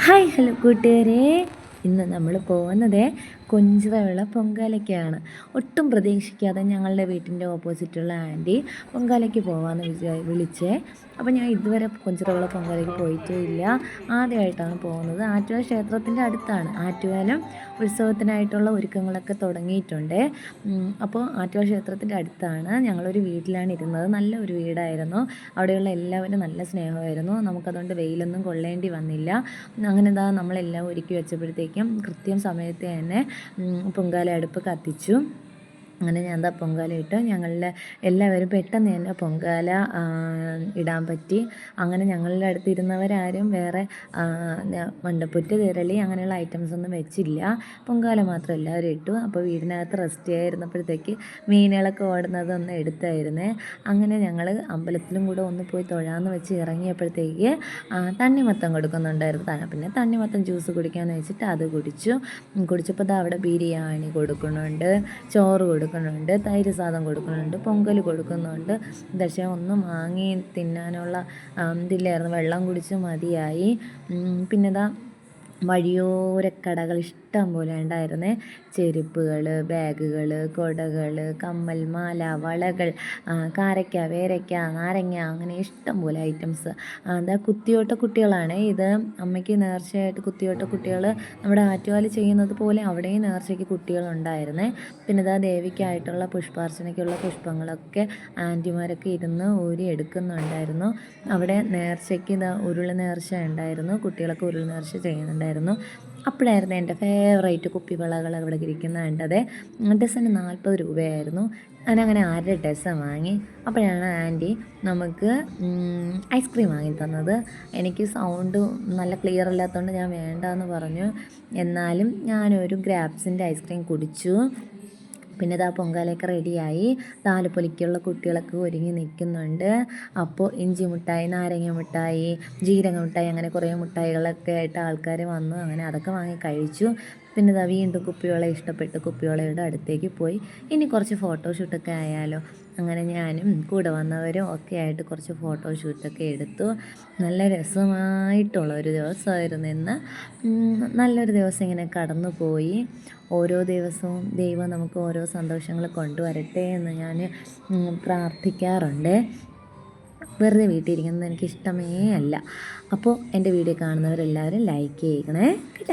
Hi hello കൂട്ടുകാരെ, ഇന്ന് നമ്മൾ പോകുന്നത് കൊഞ്ചുറവിള പൊങ്കാലയ്ക്കാണ്. ഒട്ടും പ്രതീക്ഷിക്കാതെ ഞങ്ങളുടെ വീട്ടിൻ്റെ ഓപ്പോസിറ്റുള്ള ആൻറ്റി പൊങ്കാലയ്ക്ക് പോകാമെന്ന് വിളിച്ചേ. അപ്പോൾ ഞാൻ ഇതുവരെ കൊഞ്ചുറവിള പൊങ്കാലയ്ക്ക് പോയിട്ടേ ഇല്ല, ആദ്യമായിട്ടാണ് പോകുന്നത്. ആറ്റുകാൽ ക്ഷേത്രത്തിൻ്റെ അടുത്താണ്. ആറ്റുകാലം ഉത്സവത്തിനായിട്ടുള്ള ഒരുക്കങ്ങളൊക്കെ തുടങ്ങിയിട്ടുണ്ട്. അപ്പോൾ ആറ്റുകാൽ ക്ഷേത്രത്തിൻ്റെ അടുത്താണ്. ഞങ്ങളൊരു വീട്ടിലാണ് ഇരുന്നത്. നല്ല ഒരു വീടായിരുന്നു. അവിടെയുള്ള എല്ലാവരും നല്ല സ്നേഹമായിരുന്നു. നമുക്കതുകൊണ്ട് വെയിലൊന്നും കൊള്ളേണ്ടി വന്നില്ല. അങ്ങനെ നമ്മളെല്ലാം ഒരുക്കി വെച്ചപ്പോഴത്തേക്കും കൃത്യം സമയത്ത് തന്നെ പൊങ്കാല അടുപ്പ് കത്തിച്ചു. അങ്ങനെ ഞാൻ പൊങ്കാല ഇട്ട് ഞങ്ങളുടെ എല്ലാവരും പെട്ടെന്ന് തന്നെ പൊങ്കാല ഇടാൻ പറ്റി. അങ്ങനെ ഞങ്ങളുടെ അടുത്ത് ഇരുന്നവരാരും വേറെ മണ്ടപ്പുറ്റ് തിരളി അങ്ങനെയുള്ള ഐറ്റംസ് ഒന്നും വെച്ചില്ല. പൊങ്കാല മാത്രം എല്ലാവരും ഇട്ടു. അപ്പോൾ വീടിനകത്ത് റെസ്റ്റ് ആയിരുന്നപ്പോഴത്തേക്ക് മീനുകളൊക്കെ ഓടുന്നതൊന്ന് എടുത്തായിരുന്നേ. അങ്ങനെ ഞങ്ങൾ അമ്പലത്തിലും കൂടെ ഒന്ന് പോയി തൊഴാമെന്ന് വെച്ച് ഇറങ്ങിയപ്പോഴത്തേക്ക് തണ്ണിമത്തം കൊടുക്കുന്നുണ്ടായിരുന്നു. പിന്നെ തണ്ണിമത്തം ജ്യൂസ് കുടിക്കാമെന്ന് വെച്ചിട്ട് അത് കുടിച്ചപ്പോൾ അവിടെ ബിരിയാണി കൊടുക്കുന്നുണ്ട്, ചോറ് കൊടുക്കുന്നുണ്ട്, തൈര് സാദം കൊടുക്കുന്നുണ്ട്, പൊങ്കൽ കൊടുക്കുന്നുണ്ട്. പക്ഷേ ഒന്നും വാങ്ങി തിന്നാനുള്ള ഇതില്ലായിരുന്നു. വെള്ളം കുടിച്ച് മതിയായി. പിന്നെ വഴിയോരക്കടകൾ ഇഷ്ടം പോലെ ഉണ്ടായിരുന്നേ. ചെരുപ്പുകൾ, ബാഗുകൾ, കുടകൾ, കമ്മൽ, മാല, വളകൾ, കാരയ്ക്ക, വേരയ്ക്ക, നാരങ്ങ, അങ്ങനെ ഇഷ്ടം പോലെ ഐറ്റംസ്. കുത്തിയോട്ട കുട്ടികളാണ് ഇത്. അമ്മയ്ക്ക് നേർച്ചയായിട്ട് കുത്തിയോട്ട കുട്ടികൾ നമ്മുടെ ആറ്റുകാൽ ചെയ്യുന്നത് പോലെ അവിടെയും നേർച്ചയ്ക്ക് കുട്ടികളുണ്ടായിരുന്നേ. പിന്നെ ദേവിക്കായിട്ടുള്ള പുഷ്പാർച്ചനയ്ക്കുള്ള പുഷ്പങ്ങളൊക്കെ ആൻറ്റിമാരൊക്കെ ഇരുന്ന് ഊരി എടുക്കുന്നുണ്ടായിരുന്നു. അവിടെ നേർച്ചയ്ക്ക് ഉരുൾ നേർച്ച ഉണ്ടായിരുന്നു. കുട്ടികളൊക്കെ ഉരുൾ നേർച്ച ചെയ്യുന്നുണ്ടായിരുന്നു. അപ്പോഴായിരുന്നു എൻ്റെ ഫേവറേറ്റ് കുപ്പിവളകൾ അവിടെ ഇരിക്കുന്നത് കണ്ടത്. ഡസന് 40 രൂപയായിരുന്നു. ഞാനങ്ങനെ 1/2 ഡസൻ വാങ്ങി. അപ്പോഴാണ് ആൻറ്റി നമുക്ക് ഐസ്ക്രീം വാങ്ങി തന്നത്. എനിക്ക് സൗണ്ട് നല്ല ക്ലിയർ അല്ലാത്തതുകൊണ്ട് ഞാൻ വേണ്ടാന്ന് പറഞ്ഞു. എന്നാലും ഞാനൊരു ഗ്രാപ്സിൻ്റെ ഐസ്ക്രീം കുടിച്ചു. പിന്നെ പൊങ്കാലയൊക്കെ റെഡിയായി. താലപ്പൊലിക്കുള്ള കുട്ടികളൊക്കെ ഒരുങ്ങി നിൽക്കുന്നുണ്ട്. അപ്പോൾ ഇഞ്ചി മിഠായി, നാരങ്ങ മിഠായി, ജീരക മിഠായി, അങ്ങനെ കുറേ മിഠായികളൊക്കെ ആയിട്ട് ആൾക്കാർ വന്നു. അങ്ങനെ അതൊക്കെ വാങ്ങി കഴിച്ചു. പിന്നെ വീണ്ടും കുപ്പിവള ഇഷ്ടപ്പെട്ട് കുപ്പിവളയുടെ അടുത്തേക്ക് പോയി. ഇനി കുറച്ച് ഫോട്ടോഷൂട്ടൊക്കെ ആയാലോ. അങ്ങനെ ഞാനും കൂടെ വന്നവരും ഒക്കെ ആയിട്ട് കുറച്ച് ഫോട്ടോഷൂട്ടൊക്കെ എടുത്തു. നല്ല രസമായിട്ടുള്ള ഒരു ദിവസമായിരുന്നു ഇന്ന്. നല്ലൊരു ദിവസം ഇങ്ങനെ കടന്നു പോയി. ഓരോ ദിവസവും ദൈവം നമുക്ക് ഓരോ സന്തോഷങ്ങൾ കൊണ്ടുവരട്ടെ എന്ന് ഞാൻ പ്രാർത്ഥിക്കാറുണ്ട്. വെറുതെ വീട്ടിലിരിക്കുന്നത് എനിക്കിഷ്ടമേ അല്ല. അപ്പോൾ എൻ്റെ വീഡിയോ കാണുന്നവരെല്ലാവരും ലൈക്ക് ചെയ്യണേ.